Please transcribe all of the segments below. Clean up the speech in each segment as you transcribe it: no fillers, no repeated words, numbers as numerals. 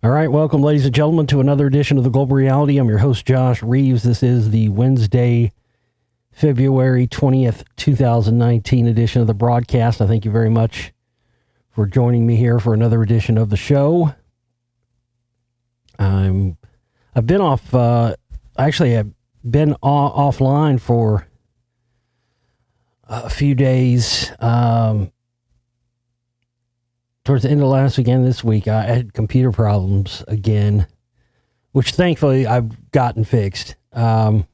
All right, welcome, ladies and gentlemen, to another edition of the Global Reality. I'm your host, Josh Reeves. This is the Wednesday, February 20th, 2019 edition of the broadcast. I thank you very much for joining me here for another edition of the show. I've been off, I've been offline for a few days. Towards the end of last weekend, this week, I had computer problems again, which thankfully I've gotten fixed. It's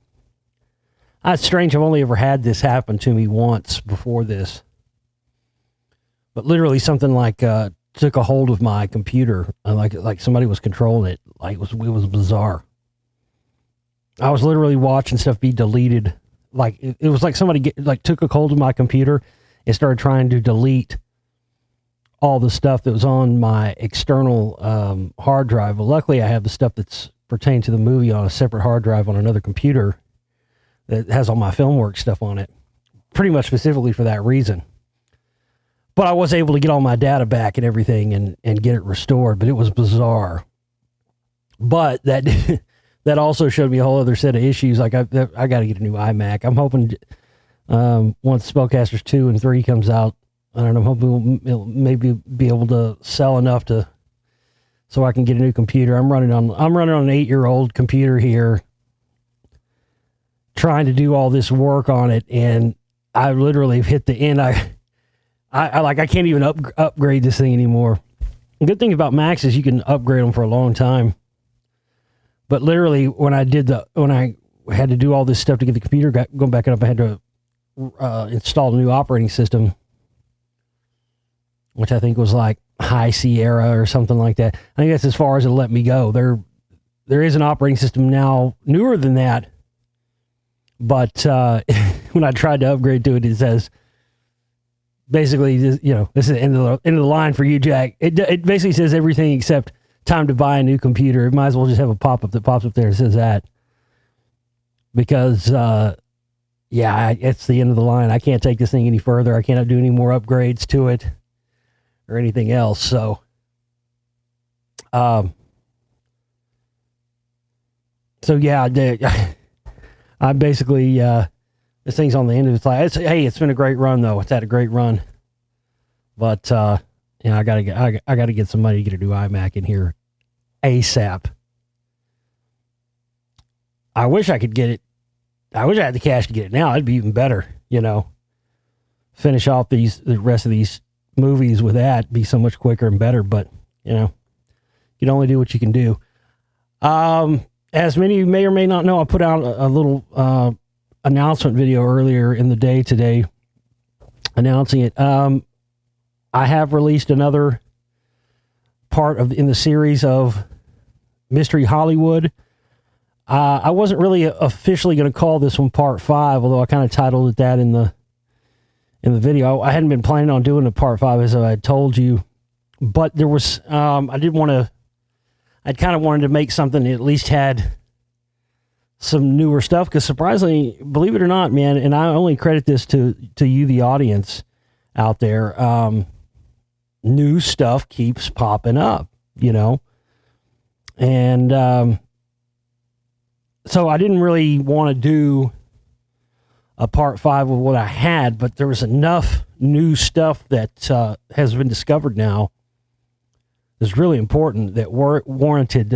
strange. I've only ever had this happen to me once before this. But literally something like took a hold of my computer, like somebody was controlling it. Like it was bizarre. I was literally watching stuff be deleted. Like it was like somebody took a hold of my computer and started trying to delete all the stuff that was on my external hard drive. Well, luckily I have the stuff that's pertaining to the movie on a separate hard drive on another computer that has all my film work stuff on it, pretty much specifically for that reason. But I was able to get all my data back and everything and get it restored, but it was bizarre. But that also showed me a whole other set of issues. Like I got to get a new iMac. I'm hoping once Spellcasters 2 and 3 comes out, I don't know, I'm hoping we'll maybe be able to sell enough so I can get a new computer. I'm running on an 8-year-old computer here, trying to do all this work on it, and I literally hit the end. I can't even upgrade this thing anymore. The good thing about Macs is you can upgrade them for a long time. But literally, when I had to do all this stuff to get the computer going back up, I had to install a new operating system, which I think was like High Sierra or something like that. I think that's as far as it'll let me go. There is an operating system now newer than that, but when I tried to upgrade to it, it says basically, this is the end of the line for you, Jack. It basically says everything except time to buy a new computer. It might as well just have a pop-up that pops up there that says that, because it's the end of the line. I can't take this thing any further. I cannot do any more upgrades to it or anything else. So, I basically, this thing's on the end of its life. It's been a great run though. It's had a great run, but, I gotta get some money to get a new iMac in here ASAP. I wish I could get it. I wish I had the cash to get it now. It'd be even better, finish off the rest of these movies with that, be so much quicker and better, but you can only do what you can do. As many of you may or may not know, I put out a little announcement video earlier in the day today announcing it. I have released another part in the series of Mystery Hollywood. I wasn't really officially going to call this one part 5, although I kind of titled it that in the video. I hadn't been planning on doing a part 5, as I had told you, but there was, I kind of wanted to make something that at least had some newer stuff, because surprisingly, believe it or not, man, and I only credit this to you, the audience out there, new stuff keeps popping up, and so I didn't really want to do a part 5 of what I had, but there was enough new stuff that has been discovered now that's really important that warranted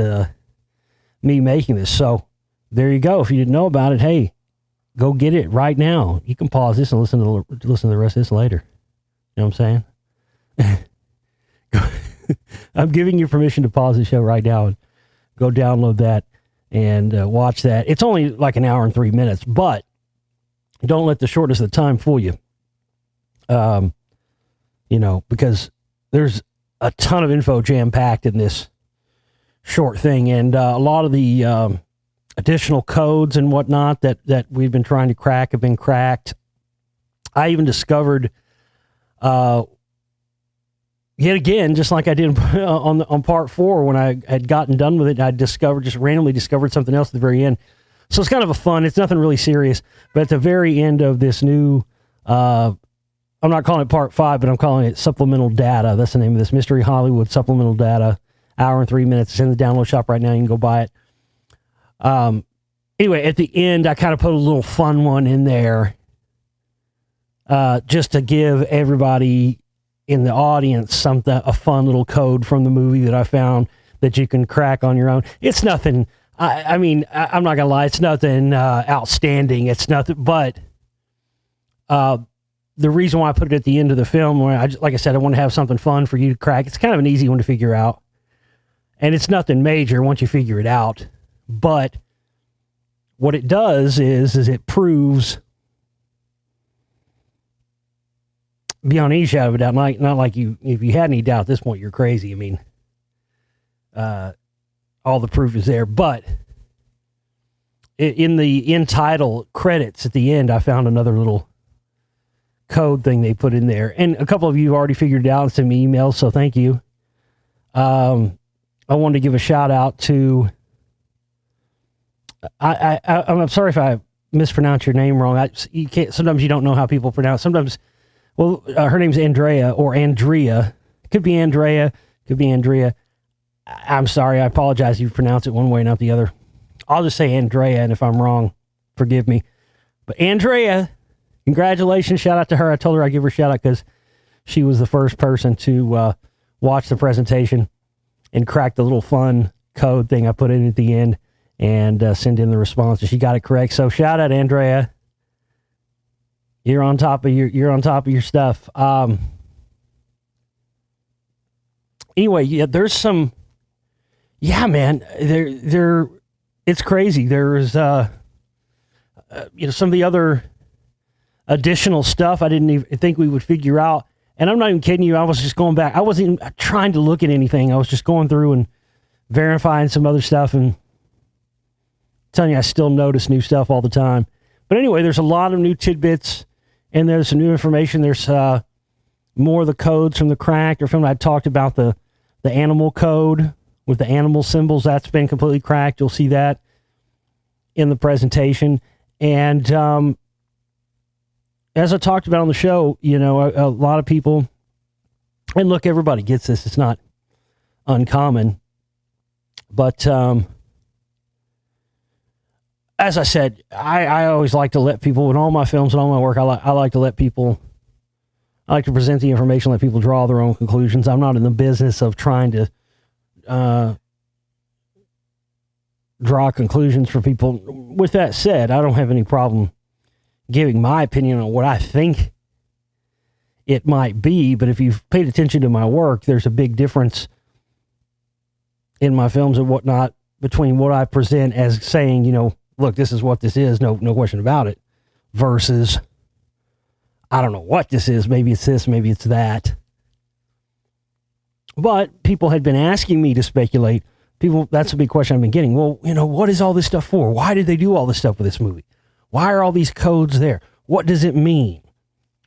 me making this. So there you go. If you didn't know about it, hey, go get it right now. You can pause this and listen to the rest of this later. You know what I'm saying? I'm giving you permission to pause the show right now and go download that and watch that. It's only like an hour and 3 minutes, but don't let the shortness of the time fool you. Because there's a ton of info jam-packed in this short thing, and a lot of the additional codes and whatnot that we've been trying to crack have been cracked. I even discovered, yet again, just like I did on part 4, when I had gotten done with it, I randomly discovered something else at the very end. So it's kind of it's nothing really serious, but at the very end of this new, I'm not calling it part 5, but I'm calling it Supplemental Data. That's the name of this, Mystery Hollywood Supplemental Data hour and 3 minutes. It's in the download shop right now. You can go buy it. Anyway, at the end, I kind of put a little fun one in there, just to give everybody in the audience a fun little code from the movie that I found that you can crack on your own. It's nothing. I'm not gonna lie. It's nothing outstanding. It's nothing. But the reason why I put it at the end of the film, where like I said, I want to have something fun for you to crack. It's kind of an easy one to figure out, and it's nothing major once you figure it out. But what it does is it proves beyond any shadow of a doubt, not like you, if you had any doubt at this point, you're crazy. I mean, all the proof is there. But in the end title credits at the end, I found another little code thing they put in there. And a couple of you have already figured it out and sent me emails, so thank you. I wanted to give a shout out to... I'm sorry if I mispronounce your name wrong. You can't. Sometimes you don't know how people pronounce. Sometimes, well, her name's Andrea or Andrea. Could be Andrea. Could be Andrea. I'm sorry. I apologize if you pronounce it one way, not the other. I'll just say Andrea, and if I'm wrong, forgive me. But Andrea, congratulations! Shout out to her. I told her I'd give her a shout out because she was the first person to watch the presentation and crack the little fun code thing I put in at the end. And send in the response. She got it correct. So shout out, Andrea. You're on top of your stuff. Anyway, yeah, there's some. Yeah, man, there. It's crazy. There's some of the other additional stuff I didn't even think we would figure out. And I'm not even kidding you. I was just going back. I wasn't even trying to look at anything. I was just going through and verifying some other stuff and telling you I still notice new stuff all the time. But anyway, there's a lot of new tidbits, and there's some new information. There's more of the codes from the cracked, or from I talked about the animal code with the animal symbols. That's been completely cracked. You'll see that in the presentation. And as I talked about on the show, a lot of people, and look, everybody gets this. It's not uncommon. But as I said, I always like to let people, in all my films and all my work, I like to present the information, let people draw their own conclusions. I'm not in the business of trying to draw conclusions for people. With that said, I don't have any problem giving my opinion on what I think it might be, but if you've paid attention to my work, there's a big difference in my films and whatnot between what I present as saying, look, this is what this is, no question about it, versus, I don't know what this is, maybe it's this, maybe it's that. But people had been asking me to speculate. That's a big question I've been getting. Well, what is all this stuff for? Why did they do all this stuff with this movie? Why are all these codes there? What does it mean?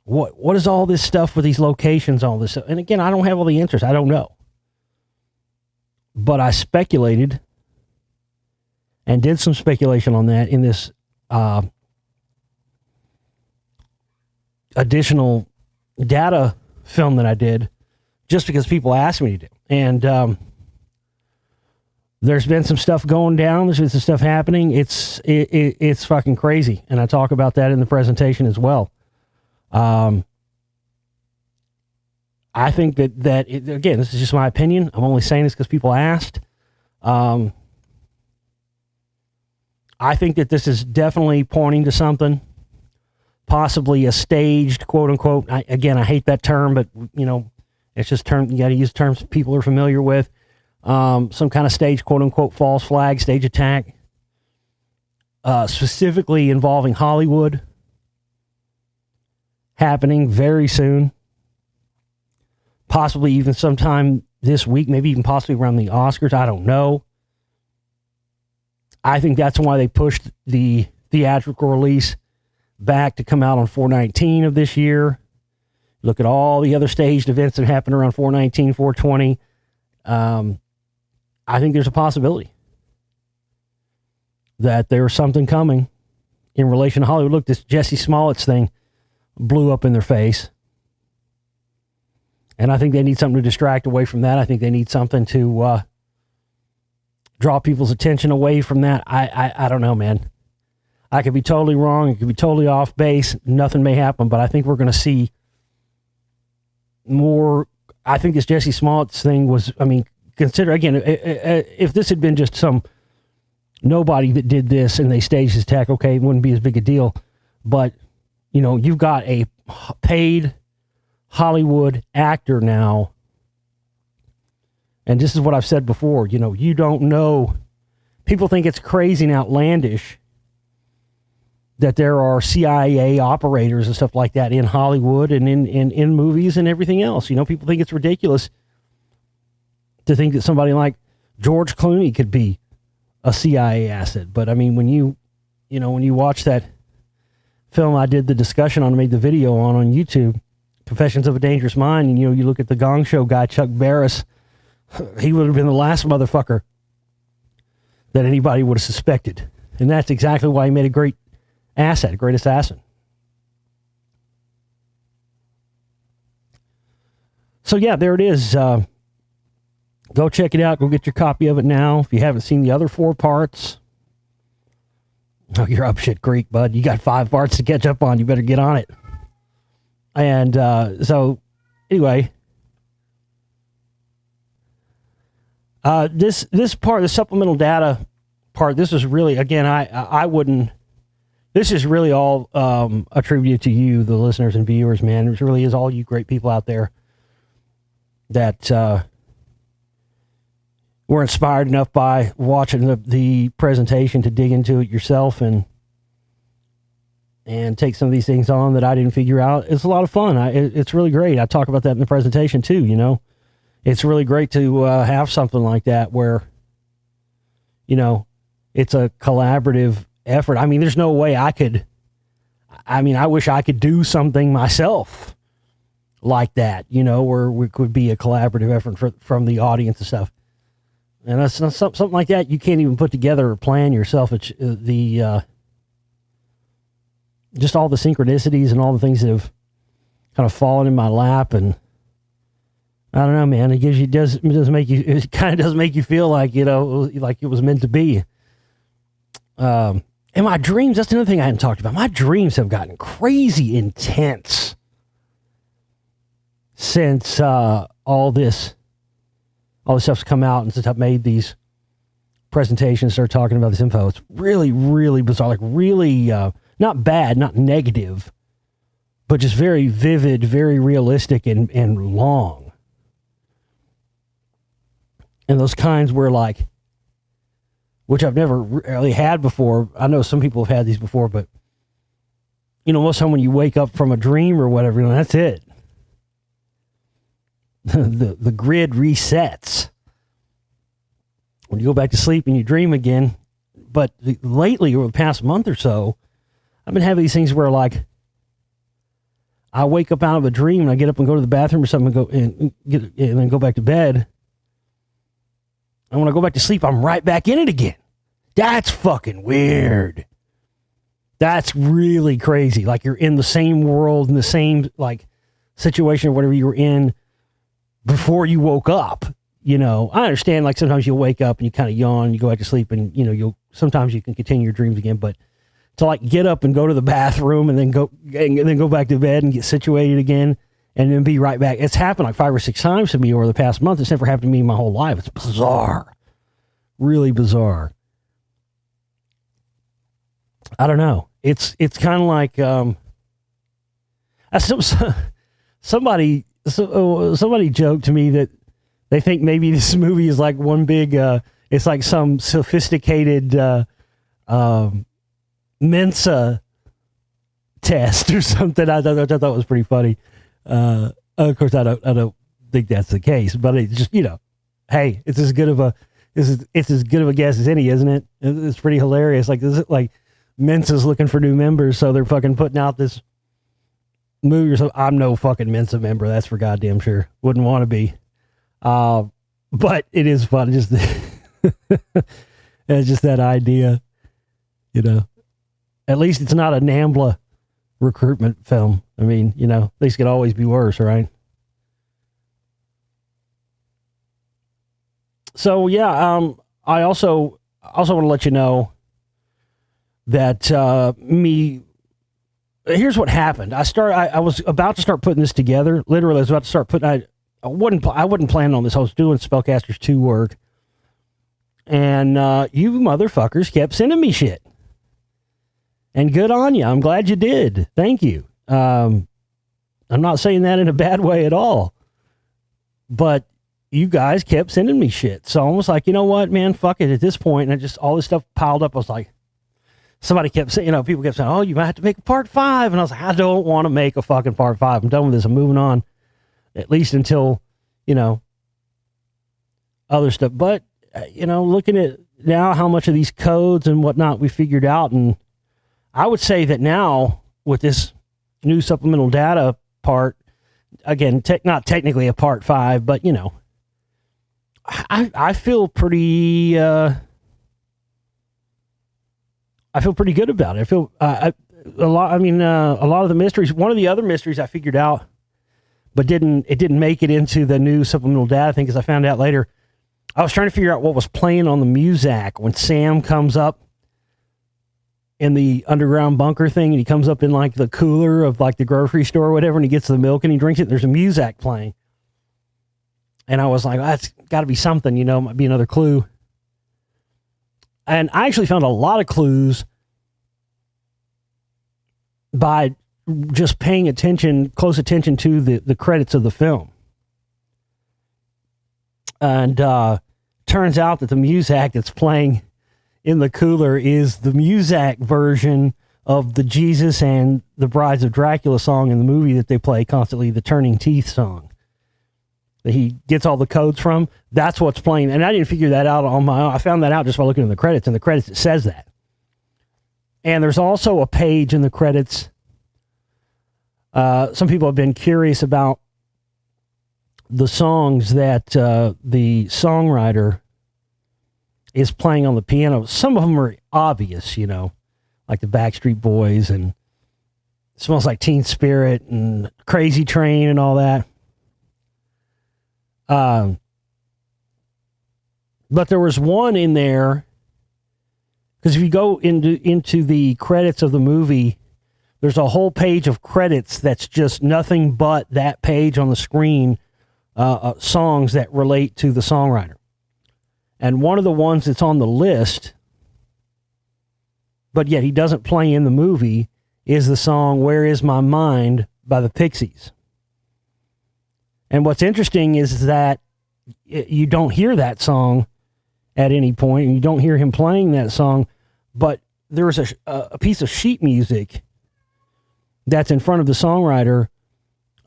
What is all this stuff with these locations, all this stuff? And again, I don't have all the answers. I don't know. But I speculated and did some speculation on that in this additional data film that I did, just because people asked me to do. And there's been some stuff going down. There's been some stuff happening. It's fucking crazy. And I talk about that in the presentation as well. I think that again, this is just my opinion. I'm only saying this because people asked. I think that this is definitely pointing to something, possibly a staged, quote unquote. I hate that term, but it's just term. You got to use terms people are familiar with. Some kind of staged, quote unquote, false flag, stage attack, specifically involving Hollywood, happening very soon, possibly even sometime this week, maybe even possibly around the Oscars. I don't know. I think that's why they pushed the theatrical release back to come out on 4/19 of this year. Look at all the other staged events that happened around 4/19, 4/20. I think there's a possibility that there's something coming in relation to Hollywood. Look, this Jesse Smollett's thing blew up in their face. And I think they need something to distract away from that. I think they need something to draw people's attention away from that. I don't know, man. I could be totally wrong. It could be totally off base. Nothing may happen, but I think we're going to see more. I think this Jesse Smollett's thing was, I mean, consider, again, if this had been just some nobody that did this and they staged his attack, okay, it wouldn't be as big a deal. But, you know, you've got a paid Hollywood actor now. And this is what I've said before, you know, you don't know. People think it's crazy and outlandish that there are CIA operators and stuff like that in Hollywood and in movies and everything else. You know, people think it's ridiculous to think that somebody like George Clooney could be a CIA asset. But I mean, when you watch that film I did the discussion on, made the video on YouTube, Confessions of a Dangerous Mind, and, you know, you look at the Gong Show guy, Chuck Barris, he would have been the last motherfucker that anybody would have suspected. And that's exactly why he made a great asset, a great assassin. So yeah, there it is. Go check it out. Go get your copy of it now. If you haven't seen the other 4 parts, oh, you're up shit creek, bud. You got 5 parts to catch up on. You better get on it. And so anyway, this part, the supplemental data part, this is really, again, I wouldn't. This is really all attributed to you, the listeners and viewers, man. It really is all you great people out there that were inspired enough by watching the presentation to dig into it yourself and take some of these things on that I didn't figure out. It's a lot of fun. It's really great. I talk about that in the presentation too, you know. It's really great to have something like that where, you know, it's a collaborative effort. I mean, there's no way I wish I could do something myself like that, you know, where we could be a collaborative effort from the audience and stuff. And that's something like that you can't even put together or plan yourself. It's just all the synchronicities and all the things that have kind of fallen in my lap, and I don't know, man. It kind of does make you feel like, you know, like it was meant to be. And my dreams, that's another thing I hadn't talked about. My dreams have gotten crazy intense since all this stuff's come out and since I've made these presentations, started talking about this info. It's really, really bizarre. Like really, not bad, not negative, but just very vivid, very realistic and long. And those kinds where, like, which I've never really had before. I know some people have had these before, but, you know, most of the time when you wake up from a dream or whatever, you know, that's it. The grid resets when you go back to sleep and you dream again. But lately, over the past month or so, I've been having these things where, like, I wake up out of a dream and I get up and go to the bathroom or something and then go back to bed. And when I go back to sleep, I'm right back in it again. That's fucking weird. That's really crazy. Like you're in the same world, in the same, like, situation or whatever you were in before you woke up. You know, I understand, like, sometimes you'll wake up and you kind of yawn, you go back to sleep, and, you know, sometimes you can continue your dreams again, but to, like, get up and go to the bathroom and then go back to bed and get situated again and then be right back. It's happened like 5 or 6 times to me over the past month. It's never happened to me my whole life. It's bizarre. Really bizarre. I don't know. It's kind of like somebody joked to me that they think maybe this movie is like one big it's like some sophisticated Mensa test or something. I thought was pretty funny. Of course, I don't think that's the case, but it's just, you know, hey, it's as good of a guess as any, isn't it? It's pretty hilarious. Like, is it like Mensa's looking for new members, so they're fucking putting out this movie or something? I'm no fucking Mensa member, that's for goddamn sure. Wouldn't want to be. But it is fun. Just it's just that idea, you know. At least it's not a NAMBLA recruitment film. I mean, you know, things could always be worse, right? So yeah, I also want to let you know that here's what happened. I was about to start putting this together. Literally, I was about to start putting. I wasn't planning on this. I was doing Spellcasters 2 work, and you motherfuckers kept sending me shit. And good on you. I'm glad you did. Thank you. I'm not saying that in a bad way at all, but you guys kept sending me shit. So I was like, you know what, man, fuck it at this point. And I just, all this stuff piled up. I was like, somebody kept saying, people kept saying, oh, you might have to make a part 5. And I was like, I don't want to make a fucking part 5. I'm done with this. I'm moving on, at least until, other stuff. But, looking at now how much of these codes and whatnot we figured out. And I would say that now with this new supplemental data part, again, not technically a part 5, but, I feel pretty, I feel pretty good about it. I feel a lot of the mysteries. One of the other mysteries I figured out, but it didn't make it into the new supplemental data thing, because I found out later. I was trying to figure out what was playing on the Muzak when Sam comes up in the underground bunker thing, and he comes up in like the cooler of like the grocery store or whatever, and he gets the milk and he drinks it. There's a Muzak playing, and I was like, that's got to be something, might be another clue. And I actually found a lot of clues by just paying close attention to the credits of the film. And turns out that the Muzak that's playing in the cooler is the Muzak version of the Jesus and the Brides of Dracula song in the movie that they play constantly, the Turning Teeth song that he gets all the codes from. That's what's playing. And I didn't figure that out on my own. I found that out just by looking in the credits. In the credits, it says that. And there's also a page in the credits. Some people have been curious about the songs that the songwriter is playing on the piano. Some of them are obvious, like the Backstreet Boys and Smells Like Teen Spirit and Crazy Train and all that. But there was one in there, because if you go into the credits of the movie, there's a whole page of credits that's just nothing but that page on the screen, songs that relate to the songwriter. And one of the ones that's on the list, but yet he doesn't play in the movie, is the song Where Is My Mind by the Pixies. And what's interesting is that you don't hear that song at any point, and you don't hear him playing that song, but there was a piece of sheet music that's in front of the songwriter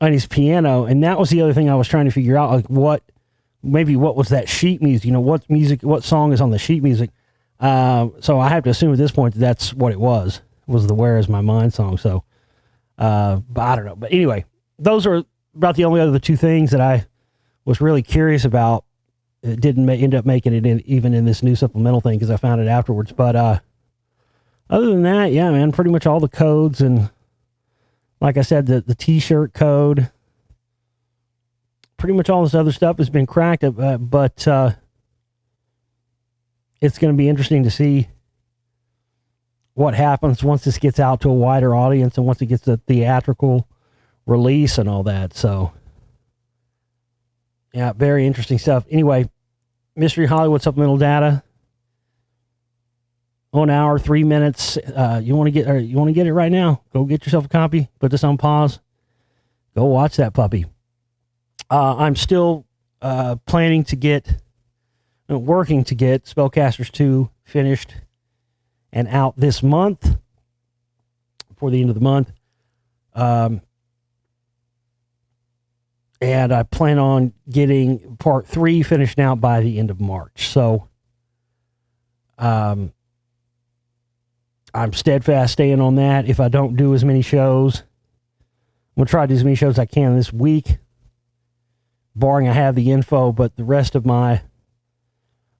on his piano, and that was the other thing I was trying to figure out, like what was that sheet music, what song is on the sheet music. So I have to assume at this point that's what it was the Where Is My Mind song. So, but I don't know. But anyway, those are about the only other two things that I was really curious about. It didn't end up making it even in this new supplemental thing, because I found it afterwards. But other than that, yeah, man, pretty much all the codes, and like I said, the T-shirt code, pretty much all this other stuff has been cracked. But it's going to be interesting to see what happens once this gets out to a wider audience and once it gets the theatrical release and all that. So, yeah, very interesting stuff. Anyway, Mystery Hollywood Supplemental Data, 1 hour, 3 minutes. You want to get it right now? Go get yourself a copy. Put this on pause. Go watch that puppy. I'm still working to get Spellcasters 2 finished and out this month, before the end of the month. And I plan on getting part 3 finished out by the end of March. So, I'm steadfast staying on that. If I don't do as many shows, I'm going to try to do as many shows as I can this week, barring I have the info, but the rest of my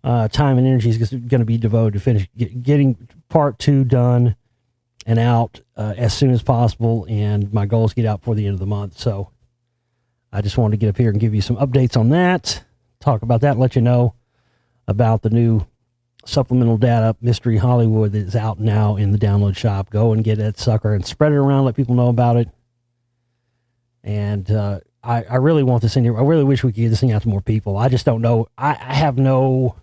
time and energy is going to be devoted to getting part 2 done and out as soon as possible. And my goal is to get out before the end of the month. So I just wanted to get up here and give you some updates on that, talk about that, and let you know about the new Supplemental Data Mystery Hollywood that is out now in the download shop. Go and get that sucker and spread it around, let people know about it. And I really want this in here. I really wish we could get this thing out to more people. I just don't know. I have no...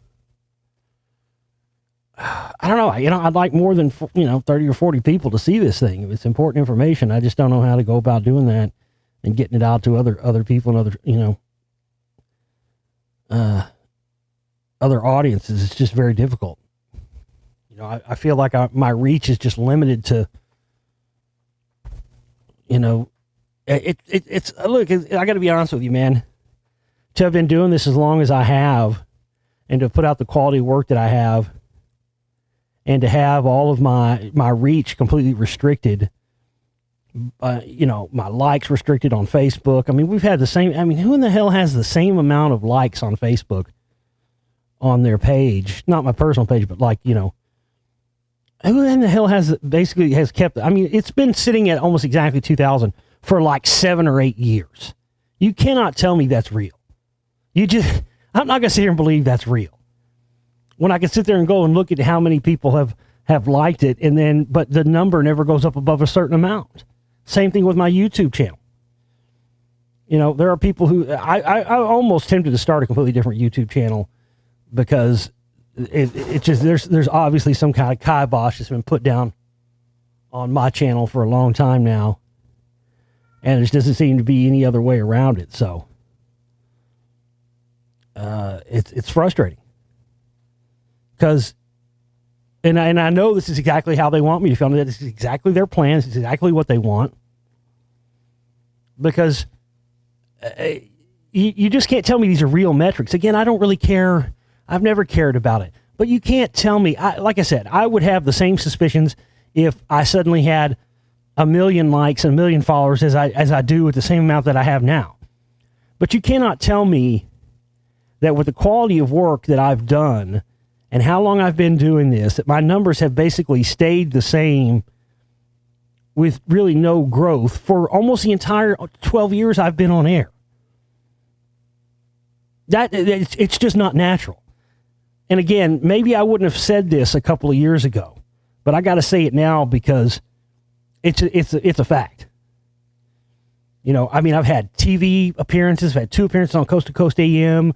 I don't know. I'd like more than 30 or 40 people to see this thing. If it's important information, I just don't know how to go about doing that and getting it out to other people and other audiences. It's just very difficult. I feel like my reach is just limited to, it's look, I got to be honest with you, man. To have been doing this as long as I have, and to put out the quality of work that I have, and to have all of my reach completely restricted, my likes restricted on Facebook. I mean, we've had the same, who in the hell has the same amount of likes on Facebook on their page? Not my personal page, but who in the hell has kept, it's been sitting at almost exactly 2,000 for like 7 or 8 years. You cannot tell me that's real. I'm not going to sit here and believe that's real. When I can sit there and go and look at how many people have liked it, but the number never goes up above a certain amount. Same thing with my YouTube channel. There are people who I almost tempted to start a completely different YouTube channel because it just there's obviously some kind of kibosh that's been put down on my channel for a long time now, and there doesn't seem to be any other way around it. So it's frustrating. Because, and I know this is exactly how they want me to feel. That this is exactly their plan. This is exactly what they want. Because you just can't tell me these are real metrics. Again, I don't really care. I've never cared about it. But you can't tell me. Like I said, I would have the same suspicions if I suddenly had 1 million likes and 1 million followers as I do with the same amount that I have now. But you cannot tell me that with the quality of work that I've done and how long I've been doing this, that my numbers have basically stayed the same with really no growth for almost the entire 12 years I've been on air. It's just not natural. And again, maybe I wouldn't have said this a couple of years ago, but I got to say it now because it's a fact. I've had TV appearances, I've had 2 appearances on Coast to Coast AM.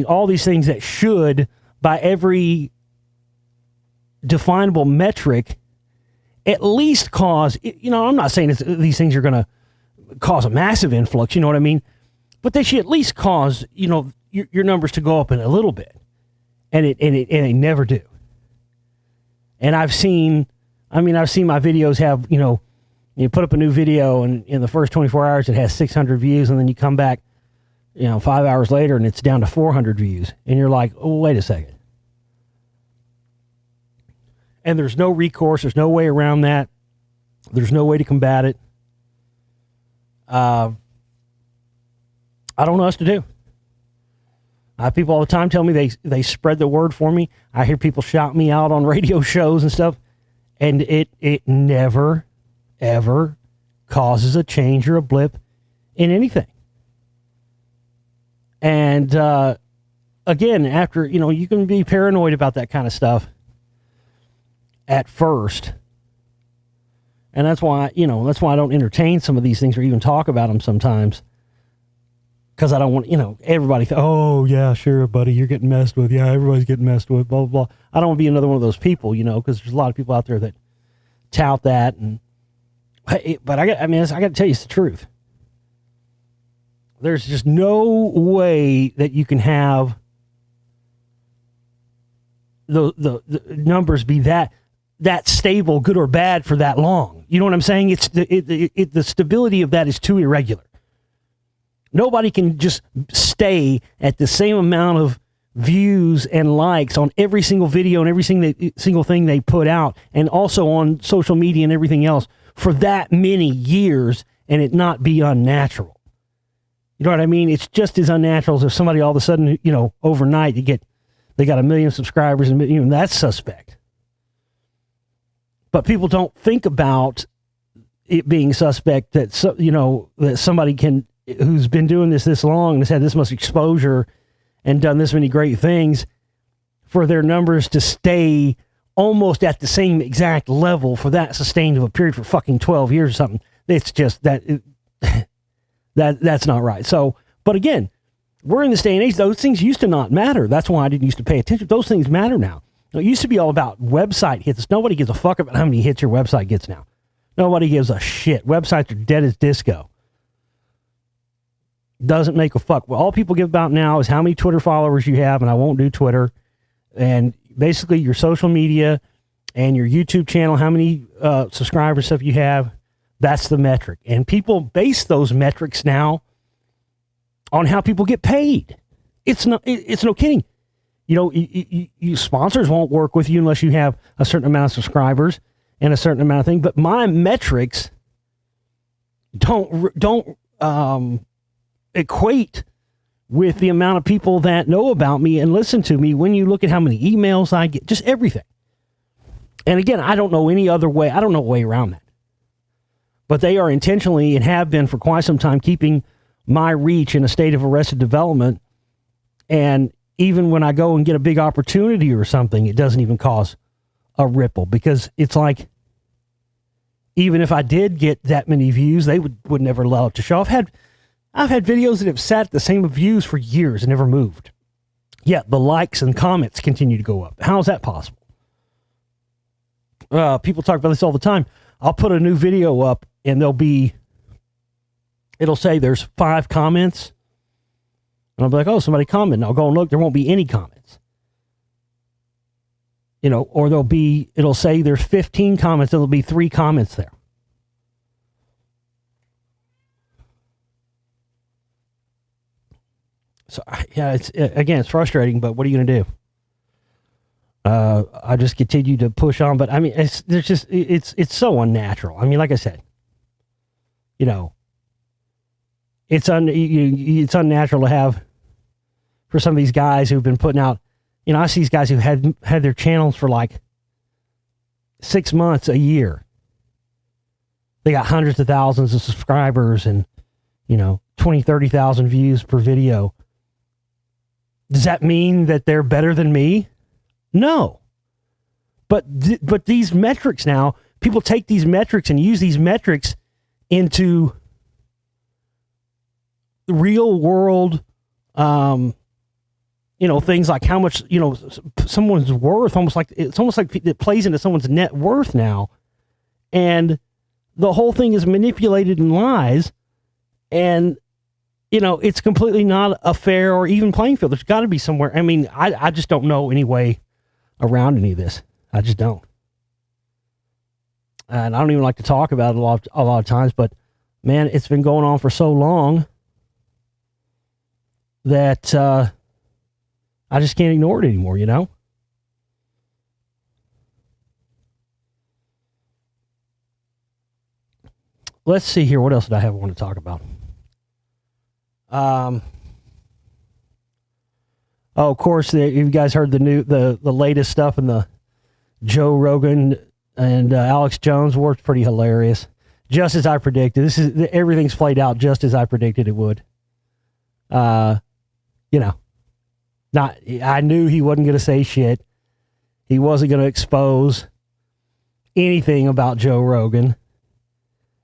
All these things that should, by every definable metric, at least cause, I'm not saying these things are going to cause a massive influx, you know what I mean? But they should at least cause, your numbers to go up in a little bit. And they never do. And I've seen my videos have, you put up a new video and in the first 24 hours it has 600 views, and then you come back, 5 hours later and it's down to 400 views. And you're like, oh, wait a second. And there's no recourse. There's no way around that. There's no way to combat it. I don't know what else to do. I have people all the time tell me they spread the word for me. I hear people shout me out on radio shows and stuff. And it never, ever causes a change or a blip in anything. And again, after, you can be paranoid about that kind of stuff at first. And that's why I don't entertain some of these things or even talk about them sometimes. Because I don't want, everybody, oh, yeah, sure, buddy, you're getting messed with. Yeah, everybody's getting messed with, blah, blah, blah. I don't want to be another one of those people, because there's a lot of people out there that tout that. But I got to tell you, it's the truth. There's just no way that you can have the numbers be that stable, good or bad, for that long. You know what I'm saying? It's the stability of that is too irregular. Nobody can just stay at the same amount of views and likes on every single video and every single thing they put out, and also on social media and everything else for that many years, and it not be unnatural. You know what I mean? It's just as unnatural as if somebody all of a sudden, overnight they got 1 million subscribers, and that's suspect. But people don't think about it being suspect that that somebody who's been doing this long and has had this much exposure and done this many great things for their numbers to stay almost at the same exact level for that sustained of a period for fucking 12 years or something. It's just that's not right. So, but again, we're in this day and age, those things used to not matter. That's why I didn't used to pay attention. Those things matter now. It used to be all about website hits. Nobody gives a fuck about how many hits your website gets now. Nobody gives a shit. Websites are dead as disco. Doesn't make a fuck. Well, all people give about now is how many Twitter followers you have, and I won't do Twitter. And basically your social media and your YouTube channel, how many subscribers stuff you have, that's the metric. And people base those metrics now on how people get paid. It's no kidding. You know, you sponsors won't work with you unless you have a certain amount of subscribers and a certain amount of things. But my metrics don't equate with the amount of people that know about me and listen to me when you look at how many emails I get, just everything. And again, I don't know any other way. I don't know a way around that. But they are intentionally and have been for quite some time keeping my reach in a state of arrested development. And even when I go and get a big opportunity or something, it doesn't even cause a ripple, because it's like, even if I did get that many views, they would never allow it to show. I've had videos that have sat at the same views for years and never moved. Yet the likes and comments continue to go up. How is that possible? People talk about this all the time. I'll put a new video up and it'll say there's 5 comments. And I'll be like, oh, somebody commented. And I'll go and look, there won't be any comments. You know, or it'll say there's 15 comments, there'll be 3 comments there. So, yeah, it's frustrating, but what are you going to do? I just continue to push on, but I mean, it's so unnatural. I mean, like I said, you know, it's unnatural to have, for some of these guys who've been putting out, you know, I see these guys who had their channels for like 6 months, a year. They got hundreds of thousands of subscribers and, you know, 20, 30,000 views per video. Does that mean that they're better than me? No. But these metrics now, people take these metrics and use these metrics into real world, you know, things like how much, you know, someone's worth, it's almost like it plays into someone's net worth now. And the whole thing is manipulated and lies. And, you know, it's completely not a fair or even playing field. There's got to be somewhere. I mean, I just don't know any way around any of this. I just don't. And I don't even like to talk about it a lot of times, but man, it's been going on for so long that I just can't ignore it anymore, you know? Let's see here. What else did I want to talk about? Oh, of course, you guys heard the latest stuff in the Joe Rogan and Alex Jones war. It's pretty hilarious. Just as I predicted. Everything's played out just as I predicted it would. You know, I knew he wasn't going to say shit. He wasn't going to expose anything about Joe Rogan.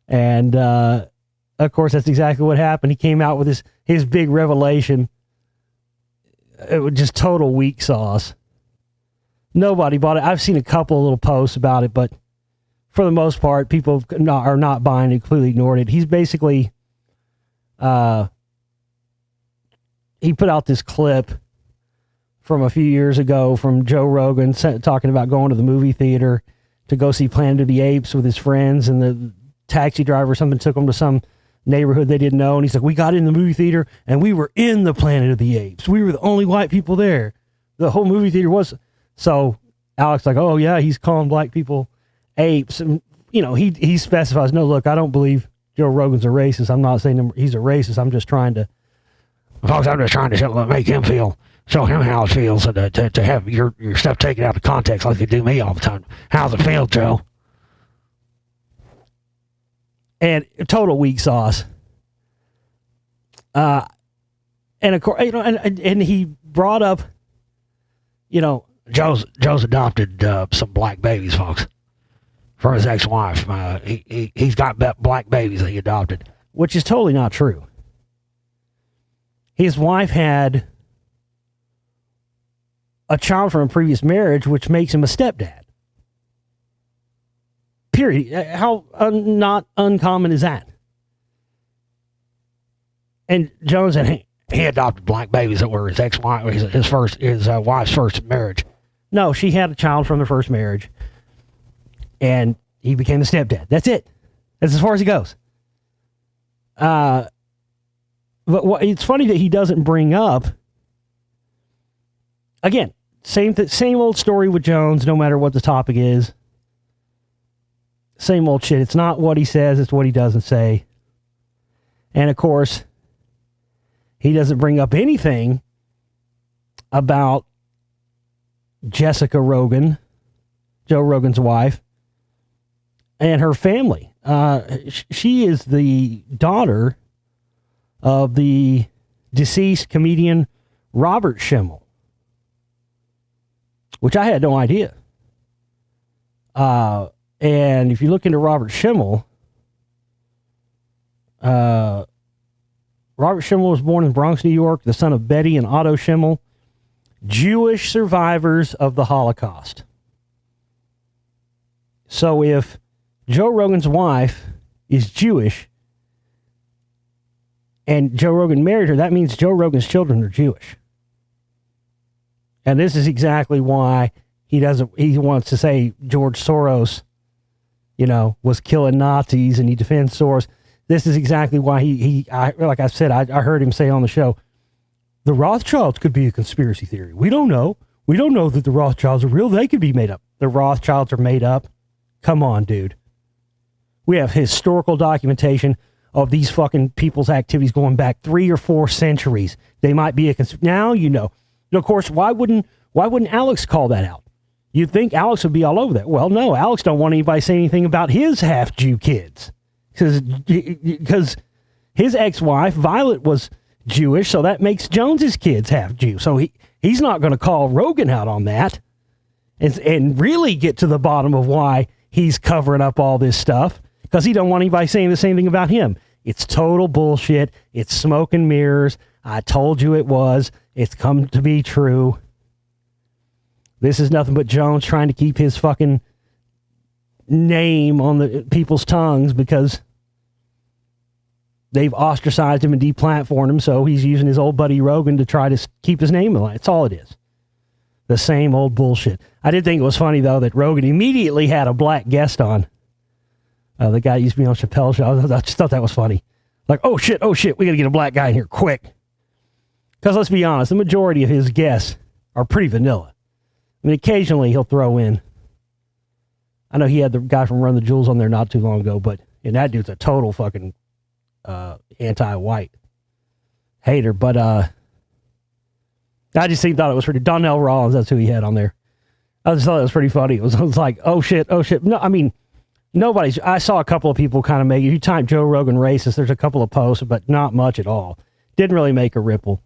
And, of course, that's exactly what happened. He came out with his big revelation. It was just total weak sauce. Nobody bought it. I've seen a couple of little posts about it, but for the most part, people are not buying it, completely ignored it. He's basically, he put out this clip from a few years ago from Joe Rogan talking about going to the movie theater to go see Planet of the Apes with his friends, and the taxi driver or something took him to some neighborhood they didn't know, and he's like, we got in the movie theater and we were in the Planet of the Apes. We were the only white people there. The whole movie theater was. So Alex like, oh yeah, he's calling black people apes. And you know, he specifies, no, look, I don't believe Joe Rogan's a racist. I'm not saying he's a racist. I'm just trying to make him show him how it feels to have your stuff taken out of context like they do me all the time. How's it feel, Joe? And total weak sauce. And of course, you know, and he brought up, you know, Joe's adopted some black babies, folks, from his ex-wife. He's got black babies that he adopted, which is totally not true. His wife had a child from a previous marriage, which makes him a stepdad. Period. How not uncommon is that? And Jones said he adopted black babies that were his ex-wife, his wife's first marriage. No, she had a child from the first marriage, and he became the stepdad. That's it. That's as far as he goes. But it's funny that he doesn't bring up, again, same old story with Jones, no matter what the topic is. Same old shit. It's not what he says, it's what he doesn't say. And of course, he doesn't bring up anything about Jessica Rogan, Joe Rogan's wife, and her family. She is the daughter of the deceased comedian Robert Schimmel, which I had no idea. And if you look into Robert Schimmel, Robert Schimmel was born in Bronx, New York, the son of Betty and Otto Schimmel, Jewish survivors of the Holocaust. So if Joe Rogan's wife is Jewish and Joe Rogan married her, that means Joe Rogan's children are Jewish. And this is exactly why he wants to say George Soros, was killing Nazis and he defends Soros. This is exactly why like I said, I heard him say on the show, the Rothschilds could be a conspiracy theory. We don't know. We don't know that the Rothschilds are real. They could be made up. The Rothschilds are made up. Come on, dude. We have historical documentation of these fucking people's activities going back 3 or 4 centuries. They might be now, And of course, why wouldn't Alex call that out? You'd think Alex would be all over that. Well, no, Alex don't want anybody to say anything about his half-Jew kids. Because his ex-wife, Violet, was Jewish, so that makes Jones's kids half-Jew. So he's not going to call Rogan out on that and really get to the bottom of why he's covering up all this stuff, because he don't want anybody saying the same thing about him. It's total bullshit. It's smoke and mirrors. I told you it was. It's come to be true. This is nothing but Jones trying to keep his fucking name on the people's tongues because they've ostracized him and deplatformed him, so he's using his old buddy Rogan to try to keep his name alive. That's all it is. The same old bullshit. I did think it was funny, though, that Rogan immediately had a black guest on. The guy used to be on Chappelle's show. I just thought that was funny. Like, oh shit, we got to get a black guy in here quick. Because let's be honest, the majority of his guests are pretty vanilla. I mean, occasionally he'll throw in. I know he had the guy from Run the Jewels on there not too long ago, and that dude's a total fucking anti-white hater. But I just thought it was pretty. Donnell Rollins, that's who he had on there. I just thought it was pretty funny. It was like, oh shit. No, I mean, I saw a couple of people kind of make, if you type Joe Rogan racist, there's a couple of posts, but not much at all. Didn't really make a ripple.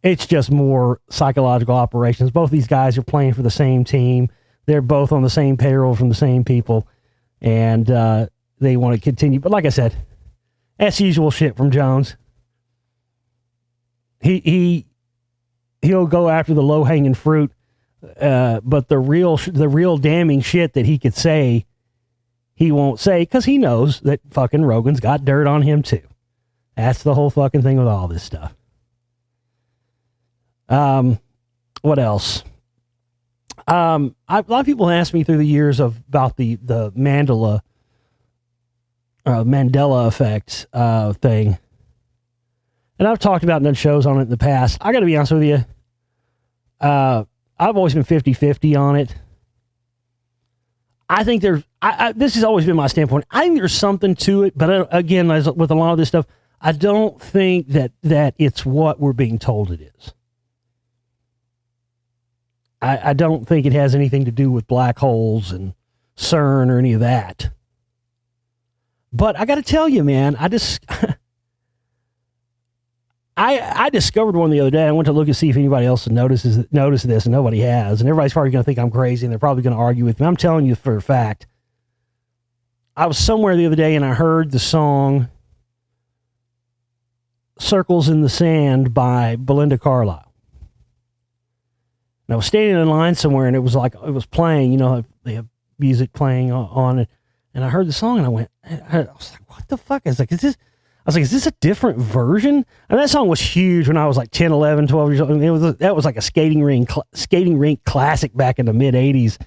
It's just more psychological operations. Both these guys are playing for the same team. They're both on the same payroll from the same people. And they want to continue. But like I said, that's usual shit from Jones. He'll go after the low-hanging fruit. But the real damning shit that he could say, he won't say, because he knows that fucking Rogan's got dirt on him too. That's the whole fucking thing with all this stuff. What else? A lot of people ask me through the years about the Mandala effect thing, and I've talked about done shows on it in the past. I got to be honest with you. I've always been 50-50 on it. I think this has always been my standpoint. I think there's something to it, but again, as with a lot of this stuff, I don't think that it's what we're being told it is. I don't think it has anything to do with black holes and CERN or any of that. But I got to tell you, man, I I discovered one the other day. I went to look and see if anybody else noticed this, and nobody has. And everybody's probably going to think I'm crazy, and they're probably going to argue with me. I'm telling you for a fact. I was somewhere the other day, and I heard the song "Circles in the Sand" by Belinda Carlisle. And I was standing in line somewhere, and it was playing. You know, they have music playing on it, and I heard the song, and I was like, "What the fuck?" Is this a different version? I mean, that song was huge when I was like 10, 11, 12 years old. That was like a skating rink classic back in the mid 80s.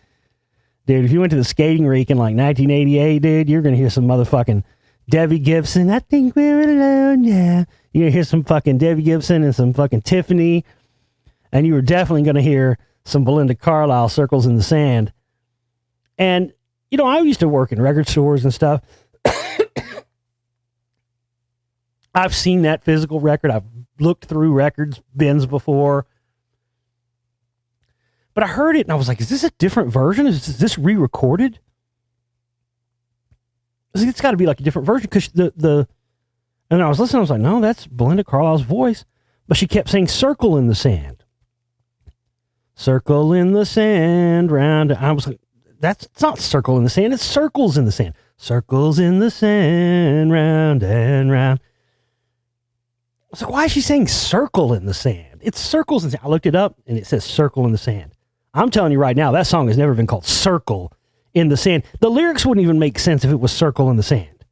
Dude, if you went to the skating rink in like 1988, dude, you're going to hear some motherfucking Debbie Gibson. I think we're alone, yeah. You're going to hear some fucking Debbie Gibson and some fucking Tiffany. And you were definitely going to hear some Belinda Carlisle, "Circles in the Sand." And, you know, I used to work in record stores and stuff. I've seen that physical record. I've looked through records bins before. But I heard it and I was like, is this a different version? Is this re-recorded? It's got to be like a different version because and I was listening, I was like, no, that's Belinda Carlisle's voice. But she kept saying "circle in the sand." Circle in the sand, round. I was like, it's not "circle in the sand," it's "circles in the sand." Circles in the sand, round and round. I was like, why is she saying "circle in the sand"? It's "circles in the sand." I looked it up and it says "circle in the sand." I'm telling you right now, that song has never been called "Circle in the Sand." The lyrics wouldn't even make sense if it was "circle in the sand."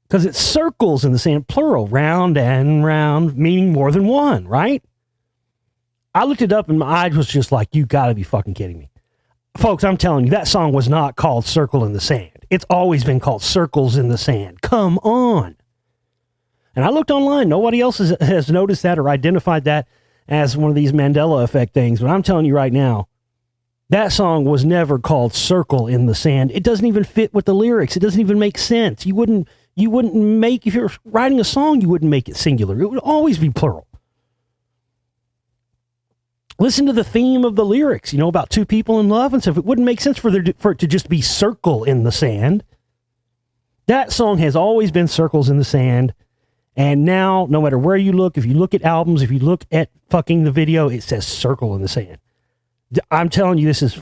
Because it's "circles in the sand," plural, round and round, meaning more than one, right? I looked it up and my eyes was just like, you gotta be fucking kidding me. Folks, I'm telling you, that song was not called "Circle in the Sand." It's always been called "Circles in the Sand." Come on. And I looked online. Nobody else has noticed that or identified that as one of these Mandela effect things. But I'm telling you right now, that song was never called "Circle in the Sand." It doesn't even fit with the lyrics. It doesn't even make sense. You wouldn't make, if you're writing a song, you wouldn't make it singular. It would always be plural. Listen to the theme of the lyrics, you know, about two people in love and stuff. It wouldn't make sense for it to just be "circle in the sand." That song has always been "Circles in the Sand." And now, no matter where you look, if you look at albums, if you look at fucking the video, it says "Circle in the Sand." I'm telling you, this is...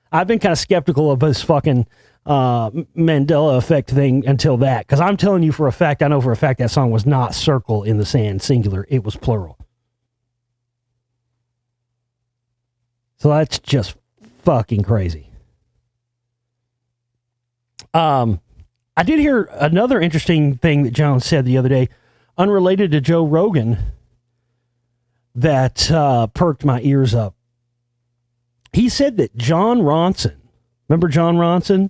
I've been kind of skeptical of this fucking Mandela effect thing until that. Because I'm telling you for a fact, I know for a fact that song was not "Circle in the Sand," singular. It was plural. So that's just fucking crazy. I did hear another interesting thing that Jon said the other day, unrelated to Joe Rogan, that perked my ears up. He said that Jon Ronson, remember Jon Ronson,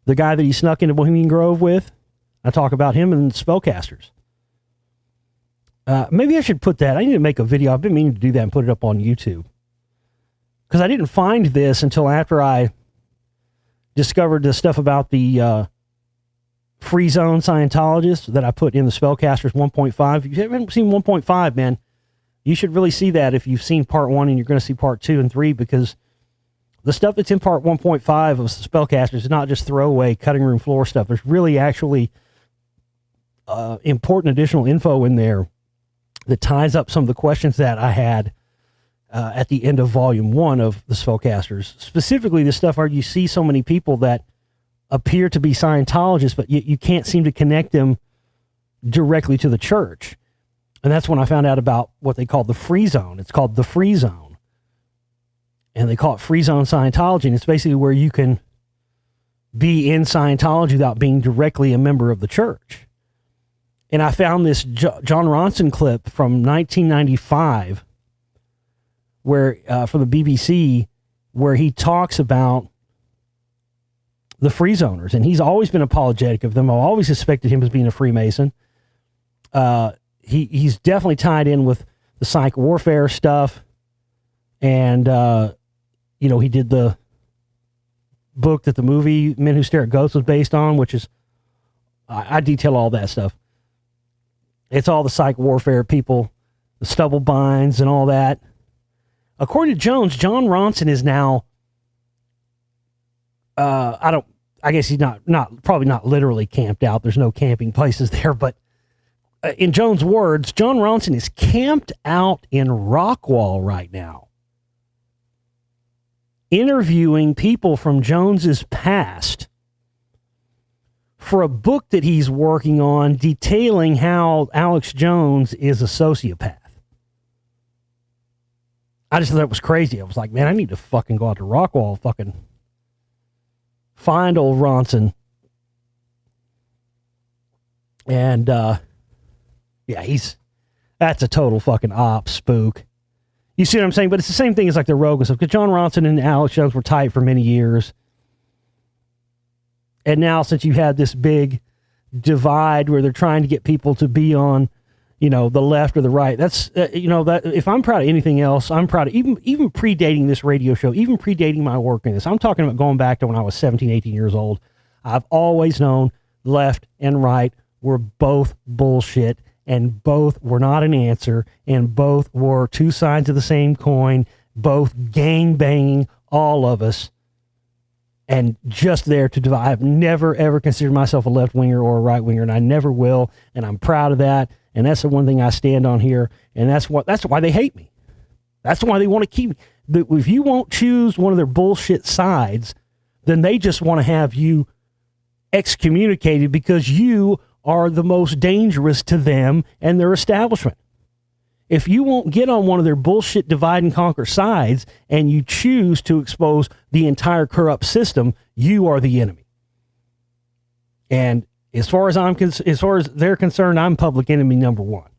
the guy that he snuck into Bohemian Grove with? I talk about him in Spellcasters. Maybe I should put that. I need to make a video. I've been meaning to do that and put it up on YouTube. Because I didn't find this until after I discovered the stuff about the Free Zone Scientologists that I put in the Spellcasters 1.5. If you haven't seen 1.5, man, you should really see that if you've seen part 1 and you're going to see part 2 and 3, because the stuff that's in part 1.5 of the Spellcasters is not just throwaway cutting room floor stuff. There's really actually important additional info in there that ties up some of the questions that I had at the end of volume 1 of the Spellcasters. Specifically, the stuff where you see so many people that appear to be Scientologists, but you can't seem to connect them directly to the church. And that's when I found out about what they call the Free Zone. It's called the Free Zone. And they call it Free Zone Scientology. And it's basically where you can be in Scientology without being directly a member of the church. And I found this Jon Ronson clip from 1995 where from the BBC, where he talks about the Free Zoners, and he's always been apologetic of them. I've always suspected him as being a Freemason. He's definitely tied in with the psych warfare stuff, and he did the book that the movie Men Who Stare at Ghosts was based on, which is I detail all that stuff. It's all the psych warfare people, the stubble binds, and all that. According to Jones, Jon Ronson is now. I guess he's not probably not literally camped out. There's no camping places there, but in Jones' words, Jon Ronson is camped out in Rockwall right now, interviewing people from Jones's past for a book that he's working on detailing how Alex Jones is a sociopath. I just thought that was crazy. I was like, man, I need to fucking go out to Rockwall, fucking find old Ronson. And, yeah, that's a total fucking op spook. You see what I'm saying? But it's the same thing as like the Rogan stuff. Because Jon Ronson and Alex Jones were tight for many years. And now since you had this big divide where they're trying to get people to be on, you know, the left or the right, that's, you know, that if I'm proud of anything else, I'm proud of even predating this radio show, even predating my work in this. I'm talking about going back to when I was 17, 18 years old. I've always known left and right were both bullshit, and both were not an answer, and both were two sides of the same coin, both gang banging all of us, and just there to divide. I've never, ever considered myself a left winger or a right winger, and I never will, and I'm proud of that, and that's the one thing I stand on here, and that's why they hate me. That's why they want to keep me. If you won't choose one of their bullshit sides, then they just want to have you excommunicated because you are the most dangerous to them and their establishment. If you won't get on one of their bullshit divide and conquer sides and you choose to expose the entire corrupt system, you are the enemy. And as far as they're concerned, I'm public enemy number one.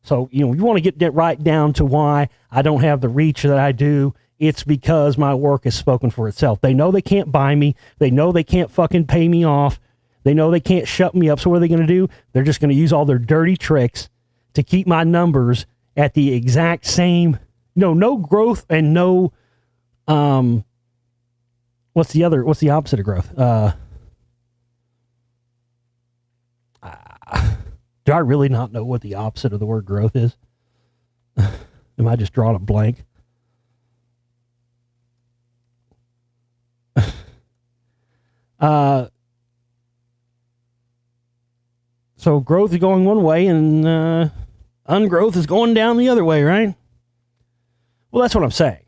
So, you know, you want to get that right down to why I don't have the reach that I do. It's because my work has spoken for itself. They know they can't buy me. They know they can't fucking pay me off. They know they can't shut me up. So what are they going to do? They're just going to use all their dirty tricks to keep my numbers at the exact same, no growth and no, what's the opposite of growth? Do I really not know what the opposite of the word growth is? Am I just drawing a blank? So growth is going one way and ungrowth is going down the other way, right? Well, that's what I'm saying.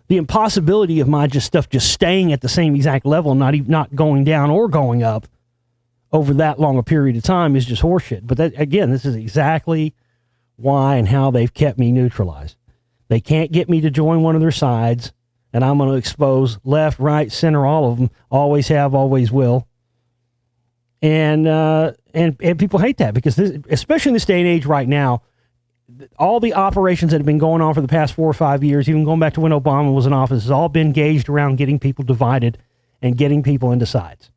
The impossibility of my stuff just staying at the same exact level, not going down or going up over that long a period of time is just horseshit. But that, again, this is exactly why and how they've kept me neutralized. They can't get me to join one of their sides, and I'm going to expose left, right, center, all of them. Always have, always will. And people hate that because especially in this day and age right now, all the operations that have been going on for the past 4 or 5 years, even going back to when Obama was in office, has all been gauged around getting people divided and getting people into sides.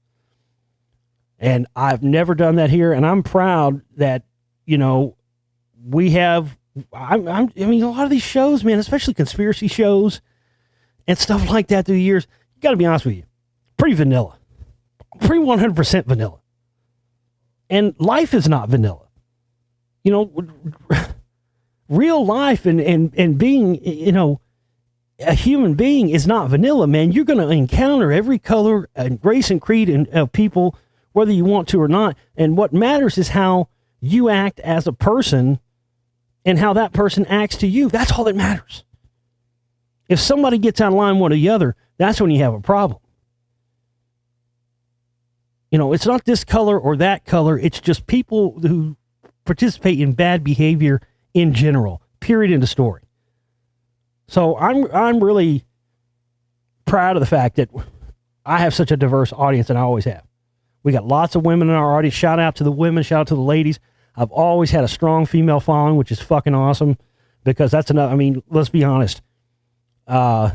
And I've never done that here, and I'm proud that, you know, we have. I mean, a lot of these shows, man, especially conspiracy shows and stuff like that through the years, you got to be honest with you, pretty vanilla, pretty 100% vanilla. And life is not vanilla. You know, real life and being, you know, a human being is not vanilla, man. You're going to encounter every color and race and creed of people, whether you want to or not. And what matters is how you act as a person and how that person acts to you. That's all that matters. If somebody gets out of line one or the other, that's when you have a problem. You know, it's not this color or that color. It's just people who participate in bad behavior in general, period, end of story. So I'm really proud of the fact that I have such a diverse audience, and I always have. We got lots of women in our audience. Shout out to the women. Shout out to the ladies. I've always had a strong female following, which is fucking awesome, because that's another, I mean, let's be honest. You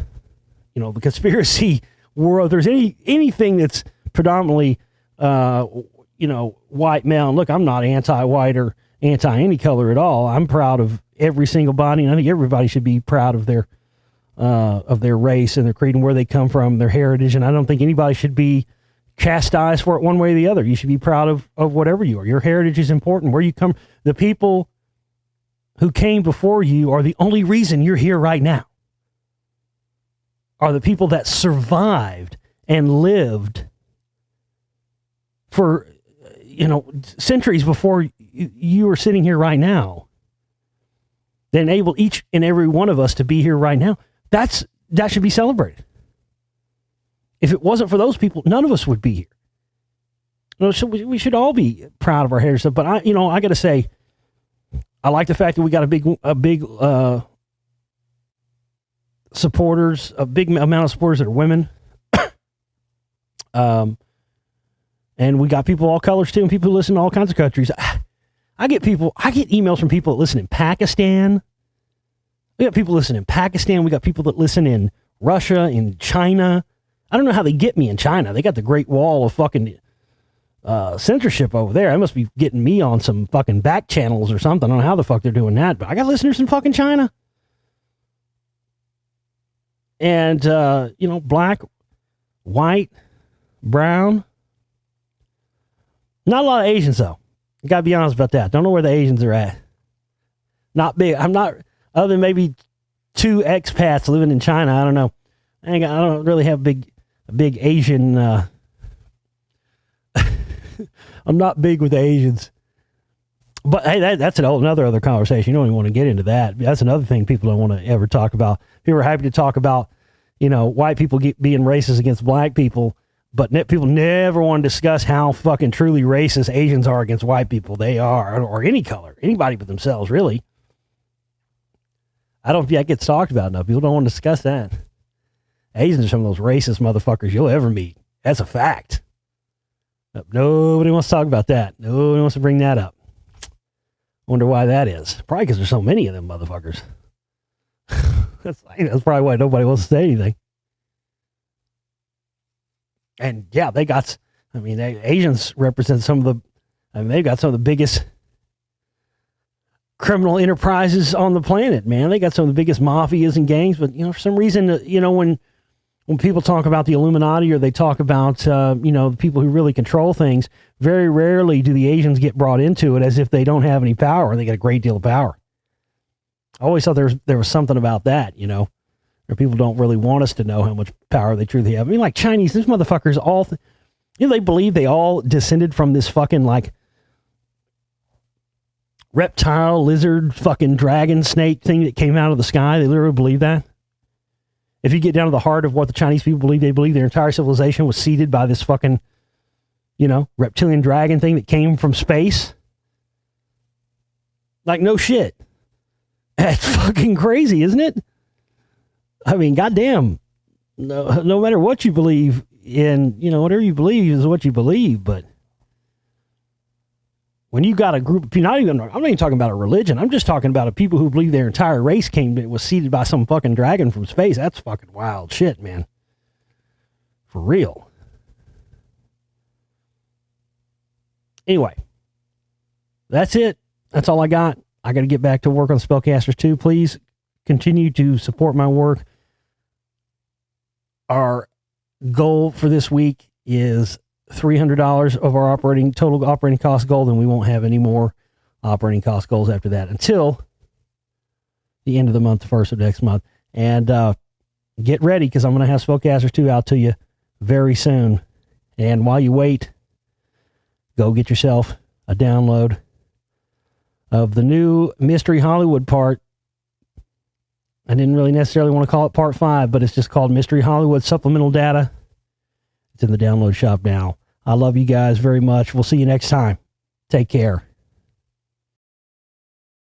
know, the conspiracy world, there's anything that's predominantly, you know, white male. And look, I'm not anti-white or anti any color at all. I'm proud of every single body, and I think everybody should be proud of their race and their creed and where they come from, their heritage. And I don't think anybody should be chastised for it one way or the other. You should be proud of whatever you are. Your heritage is important. Where you come, the people who came before you are the only reason you're here right now. Are the people that survived and lived for, centuries before you were sitting here right now, that enabled each and every one of us to be here right now. That should be celebrated. If it wasn't for those people, none of us would be here. So we should all be proud of our heritage. But I got to say, I like the fact that we got a big supporters, a big amount of supporters that are women. And we got people all colors too, and people who listen to all kinds of countries. I get emails from people that listen in Pakistan. We got people listening in Pakistan. We got people that listen in Russia, in China. I don't know how they get me in China. They got the Great Wall of fucking censorship over there. I must be getting me on some fucking back channels or something. I don't know how the fuck they're doing that, but I got listeners in fucking China. And, black, white, brown. Not a lot of Asians, though. You gotta be honest about that. Don't know where the Asians are at. Not big. I'm not, other than maybe 2 expats living in China. I don't know. I don't really have a big Asian, I'm not big with the Asians. But hey, that's another other conversation. You don't even want to get into that. That's another thing people don't want to ever talk about. People are happy to talk about, white people being racist against black people, but people never want to discuss how fucking truly racist Asians are against white people. They are, or any color, anybody but themselves, really. I don't think that gets talked about enough. People don't want to discuss that. Asians are some of those racist motherfuckers you'll ever meet. That's a fact. Nobody wants to talk about that. Nobody wants to bring that up. Wonder why that is. Probably because there's so many of them motherfuckers. That's probably why nobody wants to say anything. And yeah, Asians represent they've got some of the biggest criminal enterprises on the planet, man. They got some of the biggest mafias and gangs, but for some reason, when people talk about the Illuminati or they talk about, the people who really control things, very rarely do the Asians get brought into it as if they don't have any power. They got a great deal of power. I always thought there was something about that, where people don't really want us to know how much power they truly have. I mean, like Chinese, these motherfuckers all, they believe they all descended from this fucking reptile, lizard, fucking dragon, snake thing that came out of the sky. They literally believe that. If you get down to the heart of what the Chinese people believe, they believe their entire civilization was seeded by this fucking, reptilian dragon thing that came from space. Like, no shit. That's fucking crazy, isn't it? I mean, goddamn. No matter what you believe in, whatever you believe is what you believe, but when you got a group of people, I'm not even talking about a religion. I'm just talking about people who believe their entire race was seeded by some fucking dragon from space. That's fucking wild shit, man. For real. Anyway, that's it. That's all I got. I got to get back to work on Spellcasters 2. Please continue to support my work. Our goal for this week is $300 of our total operating cost goal, and we won't have any more operating cost goals after that until the end of the month, the first of next month. And get ready, because I'm going to have Spellcasters 2 out to you very soon. And while you wait, go get yourself a download of the new Mystery Hollywood part. I didn't really necessarily want to call it part 5, but it's just called Mystery Hollywood Supplemental Data. It's in the download shop now. I love you guys very much. We'll see you next time. Take care.